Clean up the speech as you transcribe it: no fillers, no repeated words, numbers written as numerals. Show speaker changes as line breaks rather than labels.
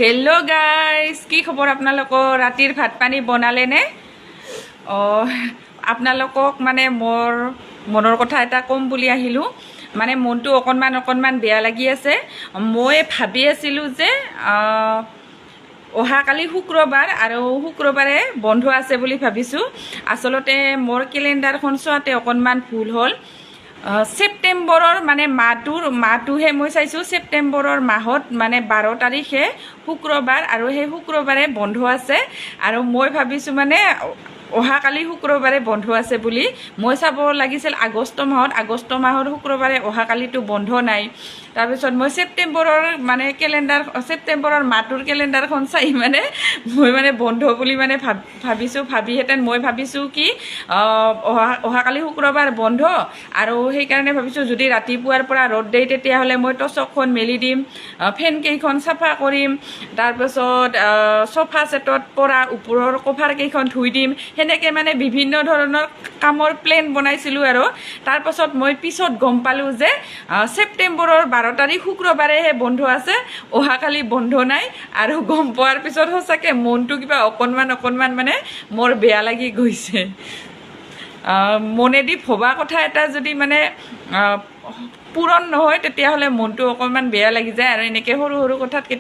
Hello' guys, কি খবৰ আপোনালোকৰ? ৰাতিৰ ভাত পানী বনালে নে? আপোনালোকক মানে মোৰ মনৰ কথা এটা ক'ম বুলি আহিলোঁ। মানে মনটো অকণমান বেয়া লাগি আছে। মই ভাবি আছিলোঁ যে অহাকালি শুক্ৰবাৰ আৰু শুক্ৰবাৰে বন্ধ আছে বুলি ভাবিছোঁ। আচলতে মোৰ কেলেণ্ডাৰখন চোৱাতে অকণমান ভুল হ'ল। ছেপ্টেম্বৰৰ মানে মাহটোহে মই চাইছোঁ। ছেপ্টেম্বৰৰ মাহত মানে 12 তাৰিখে শুক্ৰবাৰ আৰু সেই শুক্ৰবাৰে বন্ধ আছে। আৰু মই ভাবিছোঁ মানে অহাকালি শুক্ৰবাৰে বন্ধ আছে বুলি। মই চাব লাগিছিল আগষ্ট মাহৰ শুক্ৰবাৰে অহাকালিতো বন্ধ নাই। তাৰপিছত মই ছেপ্টেম্বৰৰ মানে ছেপ্টেম্বৰৰ মাহটোৰ কেলেণ্ডাৰখন চাই মানে মই মানে বন্ধ বুলি মানে ভাবিহেঁতেন মই ভাবিছোঁ কি অহাকালি শুক্ৰবাৰ বন্ধ, আৰু সেইকাৰণে ভাবিছোঁ যদি ৰাতিপুৱাৰ পৰা ৰ'দ দিয়ে তেতিয়াহ'লে মই টচকখন মেলি দিম, ফেনকেইখন চাফা কৰিম, তাৰপাছত চফা ছেটত পৰা ওপৰৰ কভাৰকেইখন ধুই দিম। সেনেকৈ মানে বিভিন্ন ধৰণৰ কামৰ প্লেন বনাইছিলোঁ। আৰু তাৰপাছত মই পিছত গম পালোঁ যে ছেপ্টেম্বৰৰ 12 তাৰিখ শুক্ৰবাৰেহে বন্ধ আছে, অহাকালি বন্ধ নাই। আৰু গম পোৱাৰ পিছত সঁচাকৈ মনটো কিবা অকণমান মানে মোৰ বেয়া লাগি গৈছে। মনেদি ভবা কথা এটা যদি মানে পূৰণ নহয় তেতিয়াহ'লে মনটো অকণমান বেয়া লাগি যায়। আৰু এনেকৈ সৰু কথাত কেতিয়া